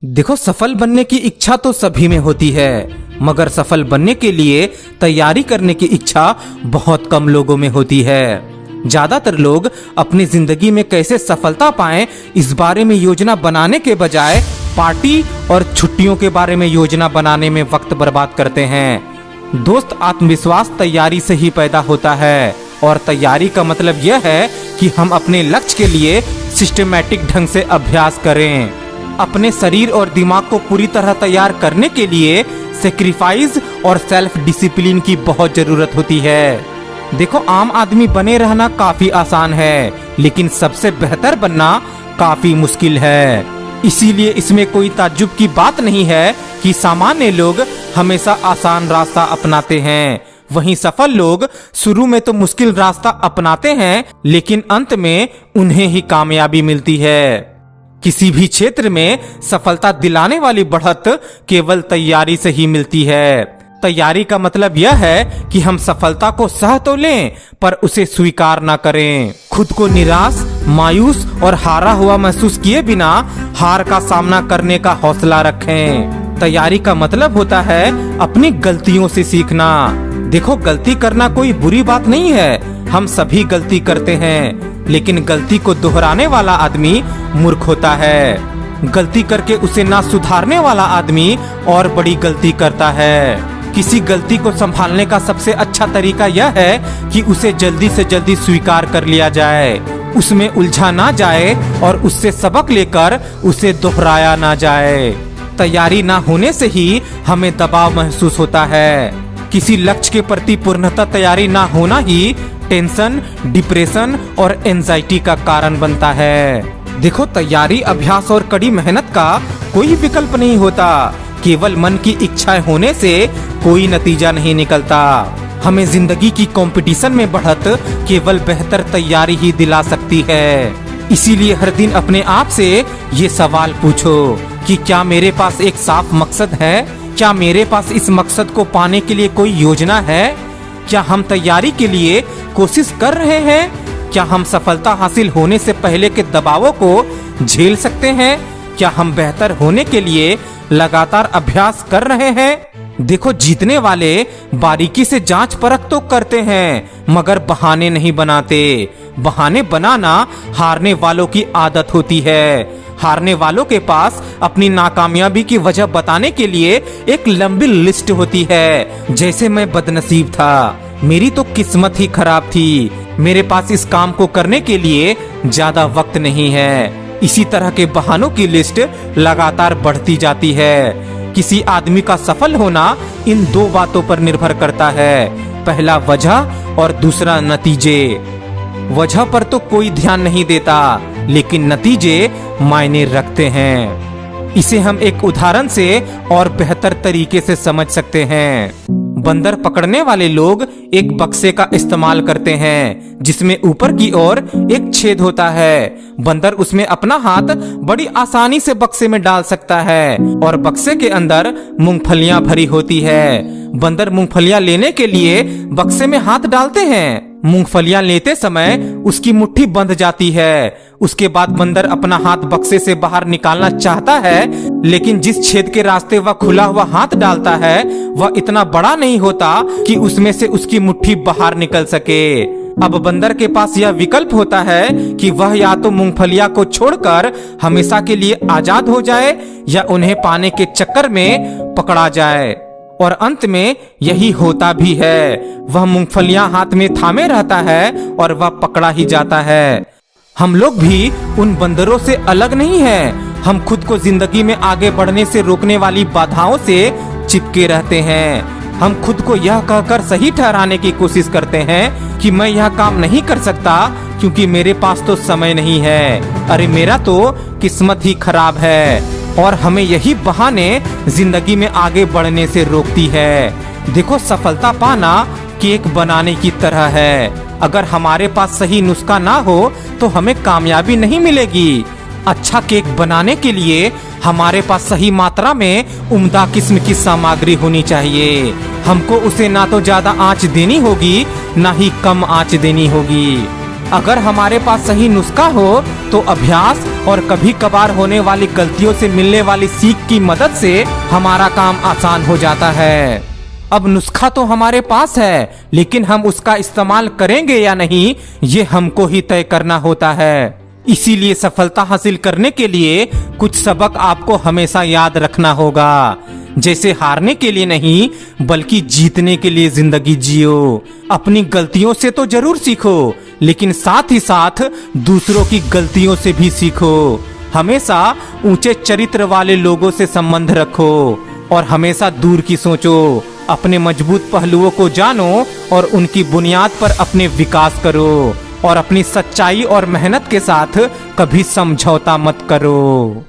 देखो, सफल बनने की इच्छा तो सभी में होती है, मगर सफल बनने के लिए तैयारी करने की इच्छा बहुत कम लोगों में होती है। ज्यादातर लोग अपनी जिंदगी में कैसे सफलता पाएं इस बारे में योजना बनाने के बजाय पार्टी और छुट्टियों के बारे में योजना बनाने में वक्त बर्बाद करते हैं। दोस्त, आत्मविश्वास तैयारी से ही पैदा होता है और तैयारी का मतलब यह है कि हम अपने लक्ष्य के लिए सिस्टमैटिक ढंग से अभ्यास करें। अपने शरीर और दिमाग को पूरी तरह तैयार करने के लिए सेक्रीफाइस और सेल्फ डिसिप्लिन की बहुत जरूरत होती है। देखो, आम आदमी बने रहना काफी आसान है, लेकिन सबसे बेहतर बनना काफी मुश्किल है। इसीलिए इसमें कोई ताज्जुब की बात नहीं है कि सामान्य लोग हमेशा आसान रास्ता अपनाते हैं, वहीं सफल लोग शुरू में तो मुश्किल रास्ता अपनाते हैं, लेकिन अंत में उन्हें ही कामयाबी मिलती है। किसी भी क्षेत्र में सफलता दिलाने वाली बढ़त केवल तैयारी से ही मिलती है। तैयारी का मतलब यह है कि हम सफलता को सह तो लें, पर उसे स्वीकार न करें। खुद को निराश, मायूस और हारा हुआ महसूस किए बिना हार का सामना करने का हौसला रखें। तैयारी का मतलब होता है अपनी गलतियों से सीखना। देखो, गलती करना कोई बुरी बात नहीं है, हम सभी गलती करते हैं, लेकिन गलती को दोहराने वाला आदमी मूर्ख होता है। गलती करके उसे ना सुधारने वाला आदमी और बड़ी गलती करता है। किसी गलती को संभालने का सबसे अच्छा तरीका यह है कि उसे जल्दी से जल्दी स्वीकार कर लिया जाए, उसमें उलझा ना जाए और उससे सबक लेकर उसे दोहराया ना जाए। तैयारी ना होने से ही हमें दबाव महसूस होता है। किसी लक्ष्य के प्रति पूर्णतः तैयारी ना होना ही टेंशन, डिप्रेशन और एंजाइटी का कारण बनता है। देखो, तैयारी, अभ्यास और कड़ी मेहनत का कोई विकल्प नहीं होता। केवल मन की इच्छाएं होने से कोई नतीजा नहीं निकलता। हमें जिंदगी की कंपटीशन में बढ़त केवल बेहतर तैयारी ही दिला सकती है। इसीलिए हर दिन अपने आप से ये सवाल पूछो कि क्या मेरे पास एक साफ मकसद है? क्या मेरे पास इस मकसद को पाने के लिए कोई योजना है? क्या हम तैयारी के लिए कोशिश कर रहे हैं? क्या हम सफलता हासिल होने से पहले के दबावों को झेल सकते हैं? क्या हम बेहतर होने के लिए लगातार अभ्यास कर रहे हैं? देखो, जीतने वाले बारीकी से जांच परख तो करते हैं, मगर बहाने नहीं बनाते। बहाने बनाना हारने वालों की आदत होती है। हारने वालों के पास अपनी नाकामयाबी की वजह बताने के लिए एक लंबी लिस्ट होती है, जैसे मैं बदनसीब था, मेरी तो किस्मत ही खराब थी, मेरे पास इस काम को करने के लिए ज्यादा वक्त नहीं है। इसी तरह के बहानों की लिस्ट लगातार बढ़ती जाती है। किसी आदमी का सफल होना इन दो बातों पर निर्भर करता है, पहला वजह और दूसरा नतीजे। वजह पर तो कोई ध्यान नहीं देता, लेकिन नतीजे मायने रखते हैं। इसे हम एक उदाहरण से और बेहतर तरीके से समझ सकते हैं। बंदर पकड़ने वाले लोग एक बक्से का इस्तेमाल करते हैं, जिसमें ऊपर की ओर एक छेद होता है। बंदर उसमें अपना हाथ बड़ी आसानी से बक्से में डाल सकता है और बक्से के अंदर मूंगफलियां भरी होती है। बंदर मूंगफलियां लेने के लिए बक्से में हाथ डालते हैं। मूंगफलियां लेते समय उसकी मुट्ठी बंध जाती है। उसके बाद बंदर अपना हाथ बक्से से बाहर निकालना चाहता है, लेकिन जिस छेद के रास्ते वह खुला हुआ हाथ डालता है वह इतना बड़ा नहीं होता कि उसमें से उसकी मुट्ठी बाहर निकल सके। अब बंदर के पास यह विकल्प होता है कि वह या तो मूंगफलियां को छोड़कर हमेशा के लिए आजाद हो जाए या उन्हें पाने के चक्कर में पकड़ा जाए। और अंत में यही होता भी है। वह मूंगफलियां हाथ में थामे रहता है और वह पकड़ा ही जाता है। हम लोग भी उन बंदरों से अलग नहीं हैं। हम खुद को जिंदगी में आगे बढ़ने से रोकने वाली बाधाओं से चिपके रहते हैं। हम खुद को यह कहकर सही ठहराने की कोशिश करते हैं कि मैं यह काम नहीं कर सकता क्योंकि मेरे पास तो समय नहीं है, अरे मेरा तो किस्मत ही खराब है। और हमें यही बहाने जिंदगी में आगे बढ़ने से रोकती है। देखो, सफलता पाना केक बनाने की तरह है। अगर हमारे पास सही नुस्खा ना हो तो हमें कामयाबी नहीं मिलेगी। अच्छा केक बनाने के लिए हमारे पास सही मात्रा में उम्दा किस्म की सामग्री होनी चाहिए। हमको उसे ना तो ज्यादा आंच देनी होगी, ना ही कम आंच देनी होगी। अगर हमारे पास सही नुस्खा हो तो अभ्यास और कभी कभार होने वाली गलतियों से मिलने वाली सीख की मदद से हमारा काम आसान हो जाता है। अब नुस्खा तो हमारे पास है, लेकिन हम उसका इस्तेमाल करेंगे या नहीं, ये हमको ही तय करना होता है। इसीलिए सफलता हासिल करने के लिए कुछ सबक आपको हमेशा याद रखना होगा, जैसे हारने के लिए नहीं बल्कि जीतने के लिए जिंदगी जियो। अपनी गलतियों से तो जरूर सीखो, लेकिन साथ ही साथ दूसरों की गलतियों से भी सीखो। हमेशा ऊंचे चरित्र वाले लोगों से संबंध रखो और हमेशा दूर की सोचो। अपने मजबूत पहलुओं को जानो और उनकी बुनियाद पर अपने विकास करो, और अपनी सच्चाई और मेहनत के साथ कभी समझौता मत करो।